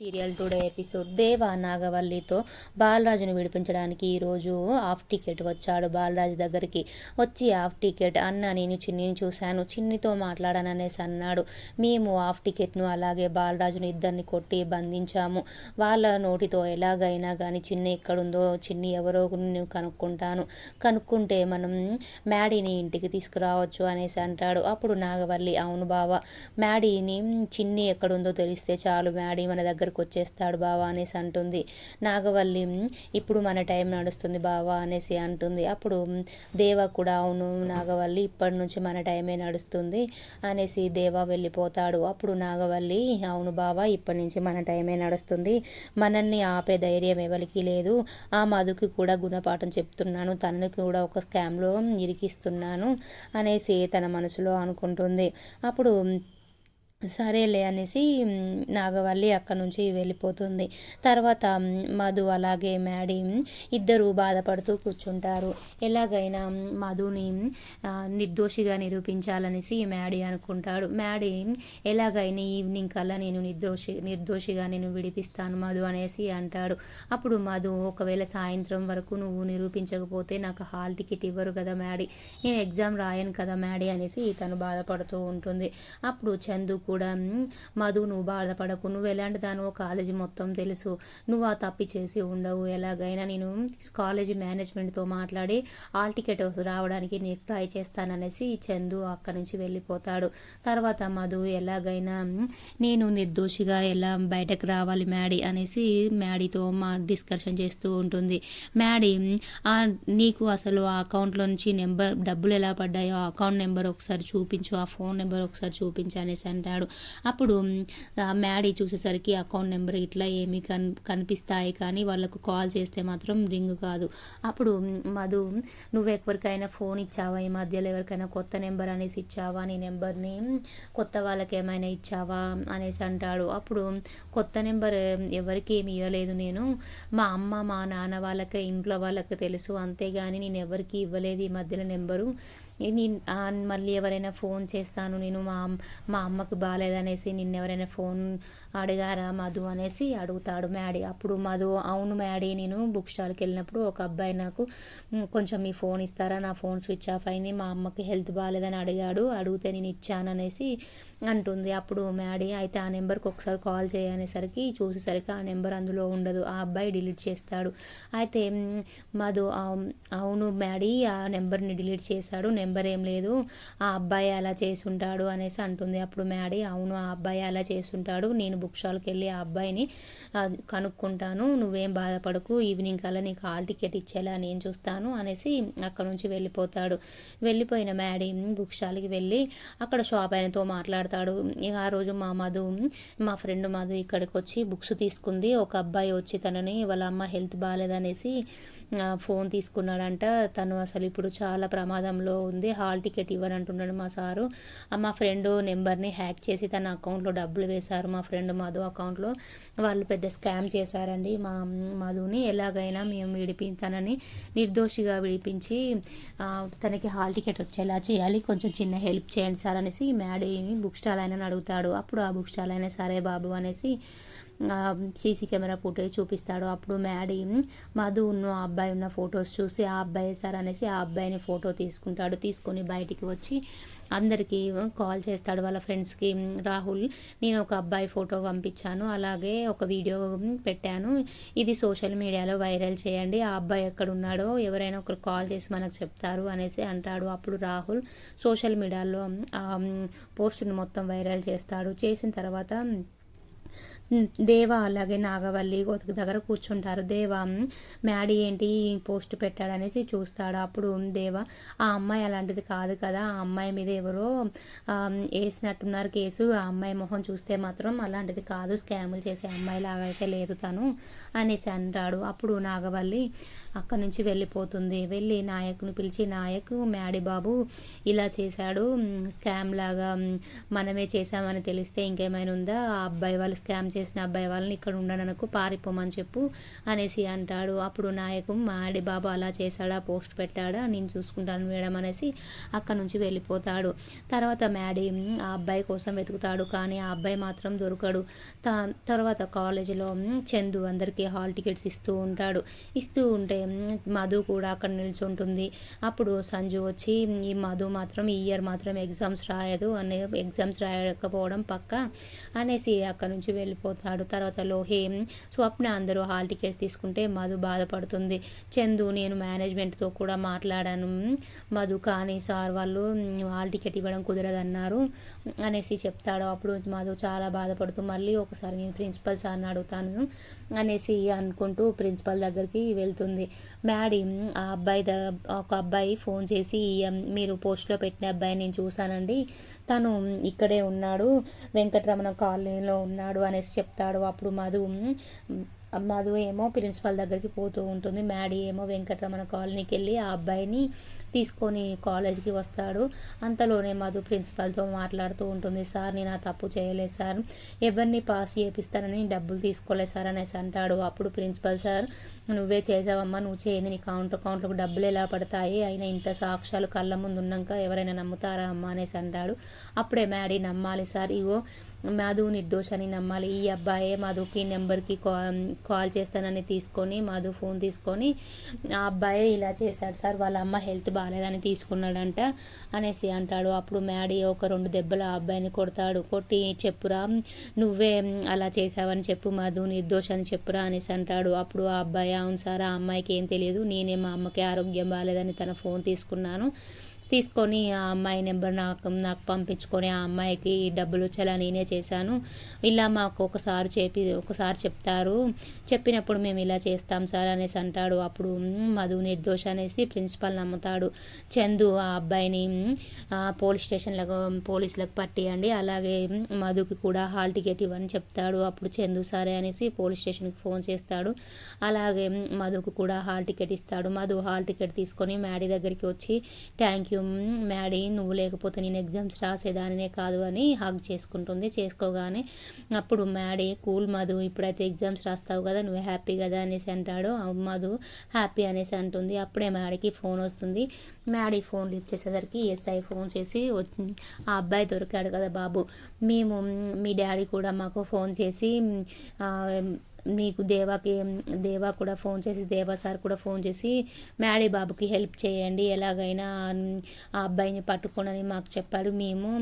Serial today episode దేవ నాగవల్లితో బాలరాజును విడిపించడానికి ఈరోజు హాఫ్ టికెట్ వచ్చాడు బాలరాజు దగ్గరికి. వచ్చి హాఫ్ టికెట్ అన్న నేను చిన్నిని చూశాను, చిన్నితో మాట్లాడాననేసి అన్నాడు. మేము హాఫ్ టికెట్ను అలాగే బాలరాజును ఇద్దరిని కొట్టి బంధించాము. వాళ్ళ నోటితో ఎలాగైనా కానీ చిన్ని ఎక్కడుందో, చిన్ని ఎవరో నేను కనుక్కుంటే మనం మ్యాడీని ఇంటికి తీసుకురావచ్చు అనేసి అంటాడు. అప్పుడు నాగవల్లి అవును బావ, మ్యాడీని చిన్ని ఎక్కడుందో తెలిస్తే చాలు, మ్యాడీ మన దగ్గరకు వచ్చేస్తాడు బావా అనేసి అంటుంది. నాగవల్లి ఇప్పుడు మన టైం నడుస్తుంది బావా అనేసి అంటుంది. అప్పుడు దేవ కూడా అవును నాగవల్లి, ఇప్పటి నుంచి మన టైమే నడుస్తుంది అనేసి దేవ వెళ్ళిపోతాడు. అప్పుడు నాగవల్లి అవును బావా, ఇప్పటి నుంచి మన టైమే నడుస్తుంది, మనల్ని ఆపే ధైర్యం ఎవరికి లేదు, ఆ మధుకి కూడా గుణపాఠం చెప్తున్నాను, తనని కూడా ఒక స్కామ్లో ఇరికిస్తున్నాను అనేసి తన మనసులో అనుకుంటుంది. అప్పుడు సరేలే అనేసి నాగవల్లి అక్కడి నుంచి వెళ్ళిపోతుంది. తర్వాత మధు అలాగే మ్యాడీ ఇద్దరు బాధపడుతూ కూర్చుంటారు. ఎలాగైనా మధుని నిర్దోషిగా నిరూపించాలనేసి మ్యాడీ అనుకుంటాడు. మ్యాడీ ఎలాగైనా ఈవినింగ్ కల్లా నేను నిర్దోషిగా నేను విడిపిస్తాను మధు అనేసి అంటాడు. అప్పుడు మధు ఒకవేళ సాయంత్రం వరకు నువ్వు నిరూపించకపోతే నాకు హాల్ టికెట్ ఇవ్వరు కదా మ్యాడీ, నేను ఎగ్జామ్ రాయను కదా మ్యాడీ అనేసి తను బాధపడుతూ ఉంటుంది. అప్పుడు చందు కూడా మధు నువ్వు బాధపడకు, నువ్వు ఎలాంటి దానివో కాలేజీ మొత్తం తెలుసు, నువ్వు ఆ తప్పి చేసి ఉండవు, ఎలాగైనా నేను కాలేజీ మేనేజ్మెంట్తో మాట్లాడి హాల్ టికెట్ రావడానికి నేను ట్రై చేస్తాననేసి చందు అక్కడి నుంచి వెళ్ళిపోతాడు. తర్వాత మధు ఎలాగైనా నేను నిర్దోషిగా ఎలా బయటకు రావాలి మ్యాడీ అనేసి మ్యాడీతో డిస్కషన్ చేస్తూ ఉంటుంది. మ్యాడీ నీకు అసలు ఆ అకౌంట్లో నుంచి డబ్బులు ఎలా పడ్డాయో ఆ అకౌంట్ నెంబర్ ఒకసారి చూపించు, ఆ ఫోన్ నెంబర్ ఒకసారి చూపించు అనేసి అంటాడు. అప్పుడు మ్యాడీ చూసేసరికి అకౌంట్ నెంబర్ ఇట్లా ఏమి కనిపిస్తాయి కానీ వాళ్ళకు కాల్ చేస్తే మాత్రం రింగ్ కాదు. అప్పుడు మధు నువ్వు ఎవరికైనా ఫోన్ ఇచ్చావా, ఈ మధ్యలో ఎవరికైనా కొత్త నెంబర్ అనేసి ఇచ్చావా, నీ నెంబర్ని కొత్త వాళ్ళకి ఏమైనా ఇచ్చావా అనేసి అంటాడు. అప్పుడు కొత్త నెంబర్ ఎవరికి ఏమి ఇవ్వలేదు, నేను మా అమ్మ మా నాన్న వాళ్ళకే ఇంట్లో వాళ్ళకి తెలుసు, అంతేగాని నేను ఎవరికి ఇవ్వలేదు ఈ మధ్యలో నెంబరు, మళ్ళీ ఎవరైనా ఫోన్ చేస్తాను నేను మా అమ్మకు బాగాలేదనేసి నిన్నెవరైనా ఫోన్ అడిగారా మధు అనేసి అడుగుతాడు మ్యాడీ. అప్పుడు మధు అవును మ్యాడీ, నేను బుక్ స్టాల్కి వెళ్ళినప్పుడు ఒక అబ్బాయి నాకు కొంచెం మీ ఫోన్ ఇస్తారా, నా ఫోన్ స్విచ్ ఆఫ్ అయింది, మా అమ్మకి హెల్త్ బాగాలేదని అడిగితే నేను ఇచ్చాను అనేసి అంటుంది. అప్పుడు మ్యాడీ అయితే ఆ నెంబర్కి ఒకసారి కాల్ చేయనేసరికి చూసేసరికి ఆ నెంబర్ అందులో ఉండదు, ఆ అబ్బాయి డిలీట్ చేస్తాడు. అయితే మధు అవును మ్యాడీ, ఆ నెంబర్ని డిలీట్ చేశాడు, నెంబర్ ఏం లేదు, ఆ అబ్బాయి అలా చేసుంటాడు అనేసి అంటుంది. అప్పుడు మ్యాడీ అవును ఆ అబ్బాయి అలా చేసుంటాడు, నేను బుక్ స్టాల్కి వెళ్ళి ఆ అబ్బాయిని కనుక్కుంటాను, నువ్వేం బాధపడకు, ఈవినింగ్ కల్లా నీకు హాల్ టికెట్ ఇచ్చేలా నేను చూస్తాను అనేసి అక్కడ నుంచి వెళ్ళిపోతాడు. వెళ్ళిపోయిన మ్యాడీ బుక్ స్టాల్కి వెళ్ళి అక్కడ షాప్ ఆయనతో మాట్లాడతాడు. ఇక ఆ రోజు మా ఫ్రెండ్ మధు ఇక్కడికి వచ్చి బుక్స్ తీసుకుంది, ఒక అబ్బాయి వచ్చి తనని వాళ్ళ అమ్మ హెల్త్ బాగాలేదనేసి ఫోన్ తీసుకున్నాడంట, తను అసలు ఇప్పుడు చాలా ప్రమాదంలో ఉంది, హాల్ టికెట్ ఇవ్వనంటున్నాడు మా సారు, మా ఫ్రెండ్ నెంబర్ని హ్యాక్ చేసి తన అకౌంట్లో డబ్బులు వేశారు, మా ఫ్రెండ్ మధు అకౌంట్లో, వాళ్ళు పెద్ద స్కామ్ చేశారండి మా మధుని, ఎలాగైనా మేము తనని నిర్దోషిగా విడిపించి తనకి హాల్ టికెట్ వచ్చేలా చేయాలి, కొంచెం చిన్న హెల్ప్ చేయండి సార్ అనేసి మ్యాడీ బుక్ స్టాల్ అయినా అడుగుతాడు. అప్పుడు ఆ బుక్ స్టాల్ అయినా సరే బాబు అనేసి సీసీ కెమెరా ఫుటేజ్ చూపిస్తాడు. అప్పుడు మ్యాడీ మధు ఉన్న ఆ అబ్బాయి ఉన్న ఫొటోస్ చూసి ఆ అబ్బాయి సార్ అనేసి ఆ అబ్బాయిని ఫోటో తీసుకుంటాడు. తీసుకొని బయటికి వచ్చి అందరికీ కాల్ చేస్తాడు, వాళ్ళ ఫ్రెండ్స్కి, రాహుల్ నేను ఒక అబ్బాయి ఫోటో పంపించాను, అలాగే ఒక వీడియో పెట్టాను, ఇది సోషల్ మీడియాలో వైరల్ చేయండి, ఆ అబ్బాయి ఎక్కడ ఉన్నాడో ఎవరైనా ఒకరు కాల్ చేసి మనకు చెప్తారు అనేసి అంటాడు. అప్పుడు రాహుల్ సోషల్ మీడియాలో పోస్టును మొత్తం వైరల్ చేస్తాడు. చేసిన తర్వాత దేవ అలాగే నాగవల్లి గోతకు దగ్గర కూర్చుంటారు. దేవ మ్యాడీ ఏంటి పోస్ట్ పెట్టాడనేసి చూస్తాడు. అప్పుడు దేవ ఆ అమ్మాయి అలాంటిది కాదు కదా, ఆ అమ్మాయి మీద ఎవరో వేసినట్టున్నారు కేసు, ఆ అమ్మాయి మొహం చూస్తే మాత్రం అలాంటిది కాదు, స్కాములు చేసే అమ్మాయి లాగైతే లేదు తను అనేసి అంటాడు. అప్పుడు నాగవల్లి అక్కడి నుంచి వెళ్ళిపోతుంది. వెళ్ళి నాయకుని పిలిచి నాయకు మ్యాడీ బాబు ఇలా చేశాడు, స్కామ్ లాగా మనమే చేశామని తెలిస్తే ఇంకేమైనా ఉందా, ఆ అబ్బాయి వాళ్ళు స్కామ్ చేసిన అబ్బాయి వాళ్ళని ఇక్కడ ఉండనకు పారిపోమని చెప్పు అనేసి అంటాడు. అప్పుడు నాయకు మాడి బాబు అలా చేశాడా, పోస్ట్ పెట్టాడా, నేను చూసుకుంటాను మేడం అనేసి అక్కడ నుంచి వెళ్ళిపోతాడు. తర్వాత మ్యాడీ ఆ అబ్బాయి కోసం వెతుకుతాడు, కానీ ఆ అబ్బాయి మాత్రం దొరకడు. తర్వాత కాలేజీలో చందు అందరికీ హాల్ టికెట్స్ ఇస్తూ ఉంటాడు. ఇస్తూ ఉంటే మధు కూడా అక్కడ నిల్చుంటుంది. అప్పుడు సంజు వచ్చి ఈ మధు మాత్రం ఈ ఇయర్ మాత్రం ఎగ్జామ్స్ రాయదు అనే, ఎగ్జామ్స్ రాయకపోవడం పక్క అనేసి అక్కడ నుంచి వెళ్ళిపోతాడు. తర్వాత లోహి స్వప్న అందరూ హాల్ టికెట్స్ తీసుకుంటే మధు బాధపడుతుంది. చందు నేను మేనేజ్మెంట్తో కూడా మాట్లాడాను మధు, కానీ సార్ వాళ్ళు హాల్ టికెట్ ఇవ్వడం కుదరదన్నారు అనేసి చెప్తాడు. అప్పుడు మధు చాలా బాధపడుతూ మళ్ళీ ఒకసారి నేను ప్రిన్సిపల్ సార్ని అడుగుతాను అనేసి అనుకుంటూ ప్రిన్సిపల్ దగ్గరికి వెళ్తుంది. మ్యాడీ ఆ అబ్బాయి ఒక అబ్బాయి ఫోన్ చేసి మీరు పోస్ట్లో పెట్టిన అబ్బాయి నేను చూశానండి, తను ఇక్కడే ఉన్నాడు, వెంకటరమణ కాలనీలో ఉన్నాడు అనేసి చెప్తాడు. అప్పుడు మధు ఏమో ప్రిన్సిపల్ దగ్గరికి పోతూ ఉంటుంది. మ్యాడీ ఏమో వెంకటరమణ కాలనీకి వెళ్ళి ఆ అబ్బాయిని తీసుకొని కాలేజ్కి వస్తాడు. అంతలోనే మధు ప్రిన్సిపల్తో మాట్లాడుతూ ఉంటుంది. సార్ నేను ఆ తప్పు చేయలేదు సార్, ఎవరిని పాస్ చేపిస్తానని డబ్బులు తీసుకోలేదు సార్ అనేసి అంటాడు. అప్పుడు ప్రిన్సిపల్ సార్ నువ్వే చేసావమ్మా, నువ్వు చేయండి, నీ అకౌంట్లకు డబ్బులు ఎలా పడతాయి, అయినా ఇంత సాక్ష్యాలు కళ్ళ ముందు ఉన్నాక ఎవరైనా నమ్ముతారా అమ్మా అనేసి అంటాడు. అప్పుడే మ్యాడీ నమ్మాలి సార్, ఇగో మధు నిర్దోషాన్ని నమ్మాలి, ఈ అబ్బాయే మధుకి నెంబర్కి కాల్ చేస్తానని తీసుకొని మధు ఫోన్ తీసుకొని ఆ అబ్బాయే ఇలా చేశాడు సార్, వాళ్ళ అమ్మ హెల్త్ బాగాలేదని తీసుకున్నాడంట అనేసి అంటాడు. అప్పుడు మ్యాడీ ఒక 2 దెబ్బలు ఆ అబ్బాయిని కొడతాడు. కొట్టి చెప్పురా నువ్వే అలా చేసావని చెప్పు, మధు నిర్దోషాన్ని చెప్పురా అనేసి అంటాడు. అప్పుడు ఆ అబ్బాయి అవును సార్, ఆ అమ్మాయికి ఏం తెలియదు, నేనే మా అమ్మకి ఆరోగ్యం బాగాలేదని తన ఫోన్ తీసుకొని ఆ అమ్మాయి నెంబర్ నాకు పంపించుకొని ఆ అమ్మాయికి డబ్బులు వచ్చేలా నేనే చేశాను, ఇలా మాకు ఒకసారి చెప్తారు, చెప్పినప్పుడు మేము ఇలా చేస్తాం సార్ అనేసి అంటాడు. అప్పుడు మధు నిర్దోష అనేసి ప్రిన్సిపల్ నమ్ముతాడు. చందు ఆ అబ్బాయిని పోలీసులకు పట్టియండి, అలాగే మధుకి కూడా హాల్ టికెట్ ఇవ్వని చెప్తాడు. అప్పుడు చందు సరే అనేసి పోలీస్ స్టేషన్కి ఫోన్ చేస్తాడు. అలాగే మధుకు కూడా హాల్ టికెట్ ఇస్తాడు. మధు హాల్ టికెట్ తీసుకొని మ్యాడీ దగ్గరికి వచ్చి థ్యాంక్ యూ మ్యాడీ, నువ్వు లేకపోతే నేను ఎగ్జామ్స్ రాసేదానినే కాదు అని హగ్ చేసుకుంటుంది. చేసుకోగానే అప్పుడు మ్యాడీ కూల్ మధు, ఇప్పుడైతే ఎగ్జామ్స్ రాస్తావు కదా, నువ్వు హ్యాపీ కదా అనేసి అంటాడు. మధు హ్యాపీ అనేసి అంటుంది. అప్పుడే మ్యాడీకి ఫోన్ వస్తుంది. మ్యాడీ ఫోన్ లిఫ్ట్ చేసేసరికి ఎస్ఐ ఫోన్ చేసి ఆ అబ్బాయి దొరికాడు కదా బాబు, మీ డాడీ కూడా మాకు ఫోన్ చేసి మీకు దేవా కూడా ఫోన్ చేసి, దేవా సార్ కూడా ఫోన్ చేసి మ్యాడీ బాబుకి హెల్ప్ చేయండి, ఎలాగైనా ఆ అబ్బాయిని పట్టుకోనని మాకు చెప్పాడు, మేము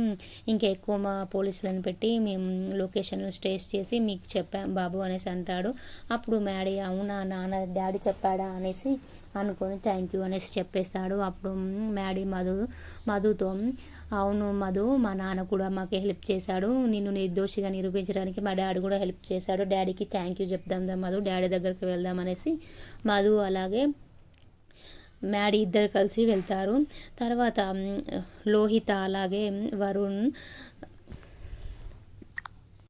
ఇంకా ఎక్కువ మా పోలీసులను పెట్టి మేము లొకేషన్లు ట్రేస్ చేసి మీకు చెప్పాం బాబు అనేసి అంటాడు. అప్పుడు మ్యాడీ అవునా నాన్న డాడీ చెప్పాడా అనేసి అనుకొని థ్యాంక్ యూ అనేసి చెప్పేస్తాడు. అప్పుడు మ్యాడీ మధుతో అవును మధు, మా నాన్న కూడా మాకు హెల్ప్ చేశాడు, నిన్ను నిర్దోషిగా నిరూపించడానికి మా డాడీ కూడా హెల్ప్ చేశాడు, డాడీకి థ్యాంక్ యూ చెప్దాం మధు, డాడీ దగ్గరికి వెళ్దాం అనేసి మధు అలాగే మ్యాడీ ఇద్దరు కలిసి వెళ్తారు. తర్వాత లోహిత అలాగే వరుణ్